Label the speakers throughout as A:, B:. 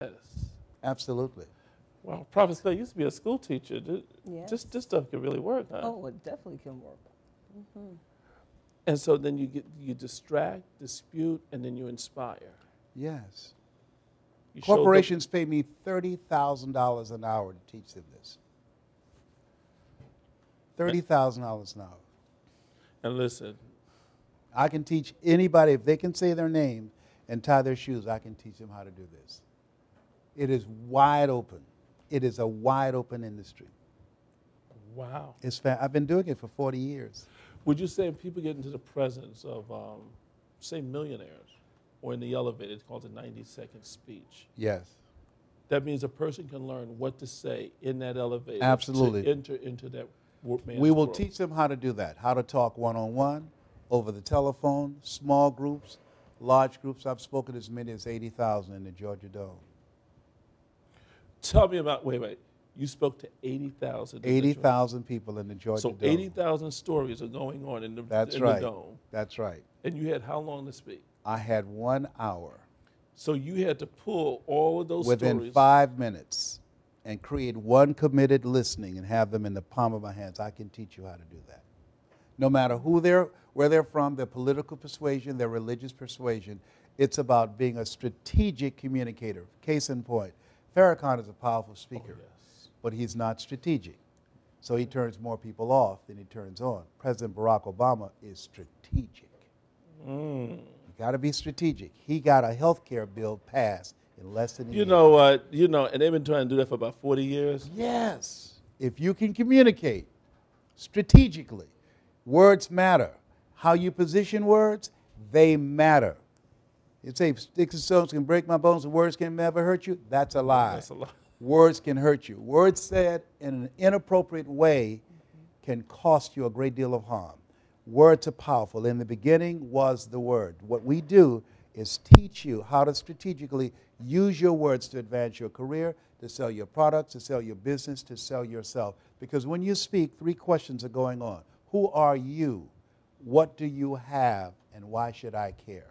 A: Yes.
B: Absolutely.
A: Wow, Prophet Scott used to be a school teacher.
C: Yes.
A: This stuff can really work, huh?
C: Oh, it definitely can work.
A: And so then you distract, dispute, and then you inspire.
B: Yes.
A: You show
B: Corporations pay me $30,000 an hour to teach them this. $30,000 an hour.
A: and listen,
B: I can teach anybody, if they can say their name and tie their shoes, I can teach them how to do this. It is wide open. It is a wide open industry.
A: wow.
B: I've been doing it for 40 years.
A: Would you say if people get into the presence of, say, millionaires, or in the elevator, it's called a 90-second speech,
B: Yes.
A: that means a person can learn what to say in that elevator
B: Absolutely.
A: to enter into that man's
B: We will
A: world.
B: teach them how to do that, how to talk one-on-one, over the telephone, small groups, large groups. I've spoken as many as 80,000 in the Georgia Dome.
A: Tell me about, wait. You spoke to 80,000.
B: 80,000 people in the Georgia
A: So
B: Dome.
A: 80,000 stories are going on in the,
B: That's
A: in
B: right.
A: the dome.
B: That's right.
A: And you had how long to speak?
B: I had 1 hour.
A: So you had to pull all of those
B: Within
A: stories.
B: 5 minutes and create one committed listening and have them in the palm of my hands. I can teach you how to do that. No matter where they're from, their political persuasion, their religious persuasion, it's about being a strategic communicator. Case in point, Farrakhan is a powerful speaker, but he's not strategic. So he turns more people off than he turns on. President Barack Obama is strategic. You got to be strategic. He got a health care bill passed in less than a year.
A: You know what? And they've been trying to do that for about 40 years.
B: Yes. If you can communicate strategically, words matter. How you position words, they matter. You say sticks and stones can break my bones and words can never hurt you. That's a lie.
A: That's a lie.
B: Words can hurt you. Words said in an inappropriate way can cost you a great deal of harm. Words are powerful. In the beginning was the Word. What we do is teach you how to strategically use your words to advance your career, to sell your products, to sell your business, to sell yourself. Because when you speak, 3 questions are going on. Who are you? What do you have? And why should I care?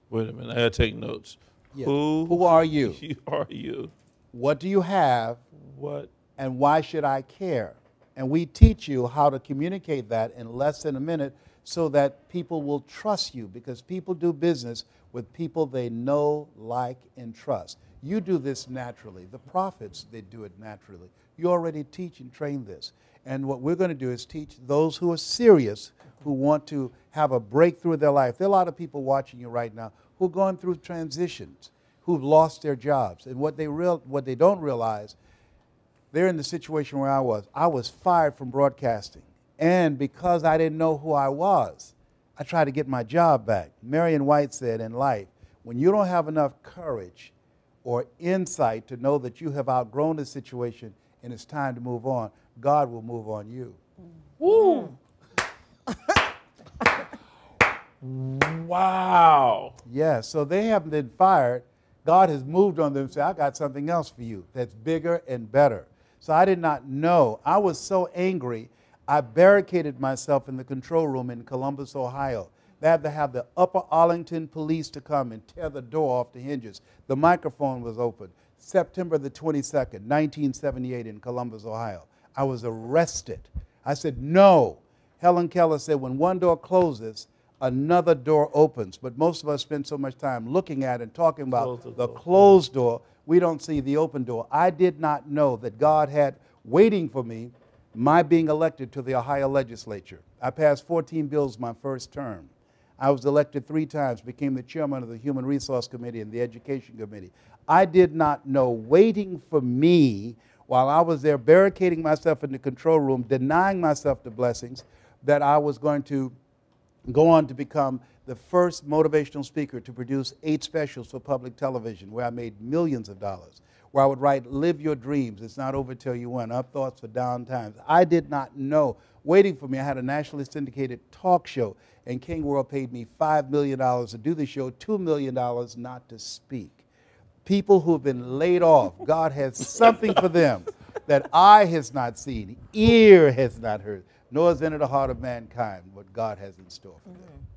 A: Wait a minute. I got to take notes.
B: Yes.
A: Who
B: are you?
A: Are you?
B: What do you have?
A: What?
B: And why should I care? And we teach you how to communicate that in less than a minute so that people will trust you, because people do business with people they know, like, and trust. You do this naturally. The prophets, they do it naturally. You already teach and train this. And what we're going to do is teach those who are serious, who want to have a breakthrough in their life. There are a lot of people watching you right now who are going through transitions, who've lost their jobs. And what they don't realize, they're in the situation where I was. I was fired from broadcasting. And because I didn't know who I was, I tried to get my job back. Marion White said in life, when you don't have enough courage or insight to know that you have outgrown the situation and it's time to move on, God will move on you.
A: Woo! Wow.
B: Yeah, so they haven't been fired. God has moved on them and said, I got something else for you that's bigger and better. So I did not know. I was so angry, I barricaded myself in the control room in Columbus, Ohio. They had to have the Upper Arlington police to come and tear the door off the hinges. The microphone was open. September the 22nd, 1978 in Columbus, Ohio. I was arrested. I said, no. Helen Keller said, when one door closes, another door opens. But most of us spend so much time looking at and talking about the closed door, we don't see the open door. I did not know that God had waiting for me my being elected to the Ohio legislature. I passed 14 bills my first term. I was elected 3 times, became the chairman of the Human Resource Committee and the Education Committee. I did not know waiting for me while I was there barricading myself in the control room, denying myself the blessings, that I was going to go on to become the first motivational speaker to produce 8 specials for public television, where I made millions of dollars, where I would write Live Your Dreams, It's Not Over Till You Win, Up Thoughts for Down Times. I did not know. Waiting for me, I had a nationally syndicated talk show, and King World paid me $5 million to do the show, $2 million not to speak. People who have been laid off, God has something for them that eye has not seen, ear has not heard, nor has entered the heart of mankind what God has in store for them.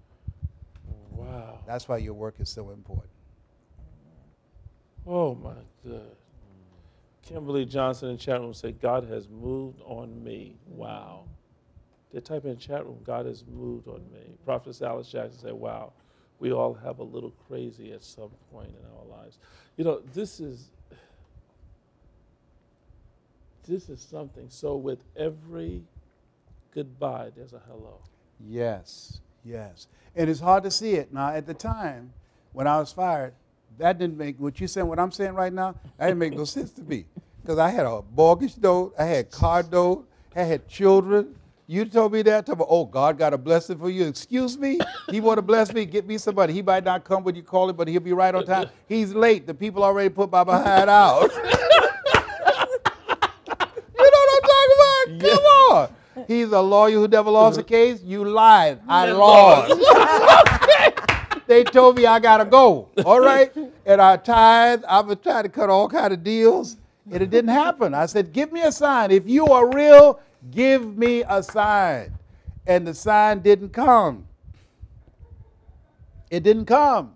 A: Wow.
B: That's why your work is so important.
A: Oh my God. Kimberly Johnson in chat room said, God has moved on me. Wow. They type in chat room, God has moved on me. Prophet Alice Jackson said, wow, we all have a little crazy at some point in our lives. You know, this is something. So with every goodbye, there's a hello.
B: Yes, yes. And it's hard to see it. Now, at the time, when I was fired, that didn't make, what you saying, what I'm saying right now, that didn't make no sense to me. Because I had a mortgage note, I had car note, I had children. You told me that, oh, God got a blessing for you. Excuse me? He want to bless me? Get me somebody. He might not come when you call him, but he'll be right on time. He's late. The people already put my behind out. You know what I'm talking about?
A: Yeah.
B: Come on. He's a lawyer who never lost a case. You lied. I lost. They told me I got to go, all right? And I tithe. I was trying to cut all kind of deals, and it didn't happen. I said, give me a sign. If you are real, give me a sign. And the sign didn't come. It didn't come.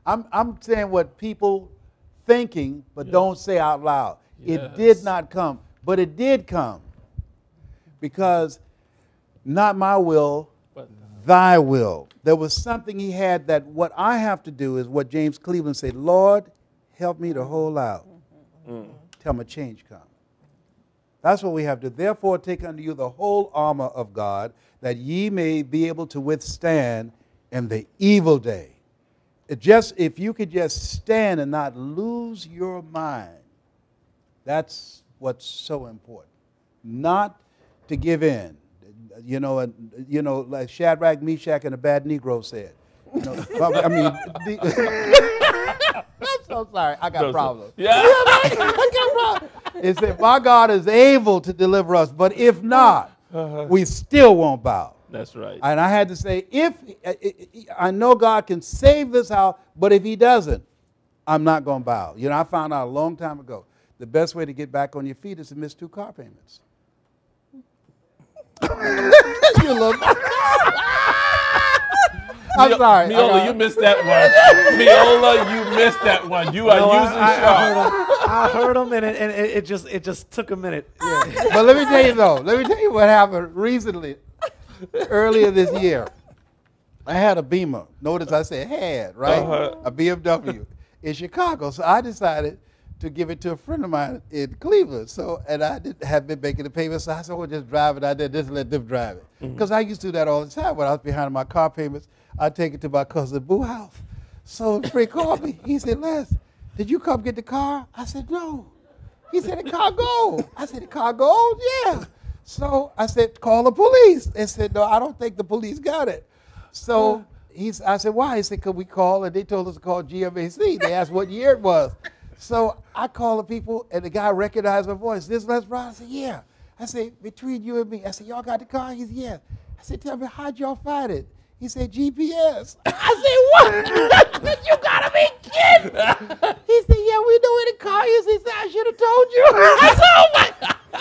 B: I'm saying what people thinking, but don't say out loud.
A: Yes.
B: It did not come, but it did come. Because not my will,
A: But
B: thy will. There was something he had that what I have to do is what James Cleveland said, Lord, help me to hold out till my change comes. That's what we have to do. Therefore, take unto you the whole armor of God, that ye may be able to withstand in the evil day. If you could just stand and not lose your mind, that's what's so important. Not to give in. You know, like Shadrach, Meshach, and a bad Negro said. You know, I mean, I'm so sorry. I got problems.
A: Yeah.
B: I got problems. It said, my God is able to deliver us, but if not, we still won't bow.
A: That's right.
B: And I had to say, I know God can save this house, but if he doesn't, I'm not going to bow. You know, I found out a long time ago, the best way to get back on your feet is to miss 2 car payments. You look. I'm sorry.
A: Miola, you missed that one. Miola, you missed that one. You are using sharp.
D: I heard him, and it just took a minute. Yeah.
B: But let me tell you though. Let me tell you what happened recently. Earlier this year, I had a Beamer. Notice I said had, right? A BMW in Chicago. So I decided to give it to a friend of mine in Cleveland. So, and I have been making the payments. So I said, well, just drive it. I did just let them drive it. Because I used to do that all the time when I was behind my car payments. I'd take it to my cousin Boo house. So Fred called me. He said, Les, did you come get the car? I said, no. He said, the car goes. I said, the car goes? Yeah. So I said, call the police. They said, no, I don't think the police got it. So I said, why? He said, could we call? And they told us to call GMAC. They asked what year it was. So I called the people, and the guy recognized my voice. This Les Brown? I said, yeah. I said, between you and me. I said, y'all got the car? He said, yeah. I said, tell me, how'd y'all find it? He said, GPS. I said, what? You gotta be kidding. He said, yeah, we know where the car is. He said, I should have told you. I said, oh my,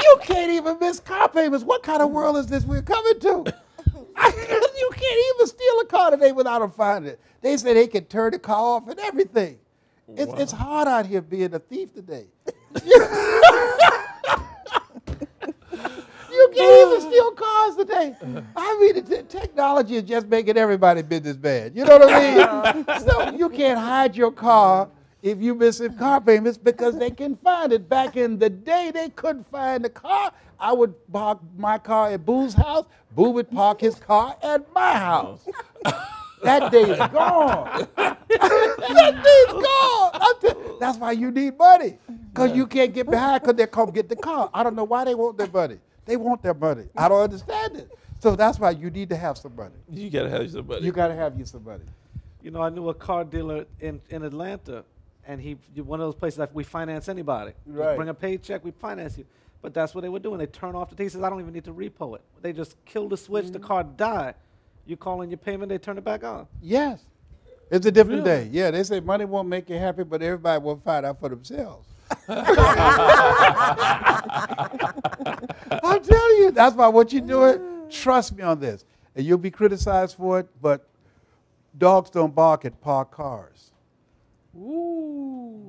B: you can't even miss car payments. What kind of world is this we're coming to? You can't even steal a car today without them finding it. They say they can turn the car off and everything. It's hard out here being a thief today. You can't even steal cars today. I mean, the technology is just making everybody business bad. You know what I mean? So you can't hide your car if you missing car payments because they can find it. Back in the day, they couldn't find the car. I would park my car at Boo's house. Boo would park his car at my house. That day is gone. That day's gone. That's why you need money. Because you can't get behind because they come get the car. I don't know why they want their money. They want their money. I don't understand it. So that's why you need to have somebody.
A: You got to have somebody.
B: You got to have you somebody.
D: You know, I knew a car dealer in Atlanta, and he one of those places that we finance anybody. Just
B: Right.
D: bring a paycheck, we finance you. But that's what they were doing. They turn off the thing. He says, I don't even need to repo it. They just kill the switch, the car die. You call in your payment, they turn it back on.
B: Yes. It's a different
A: Really?
B: day. Yeah, they say money won't make you happy, but everybody will find out for themselves. I'm telling you, that's why what you're doing, trust me on this. And you'll be criticized for it, but dogs don't bark at parked cars.
A: Ooh.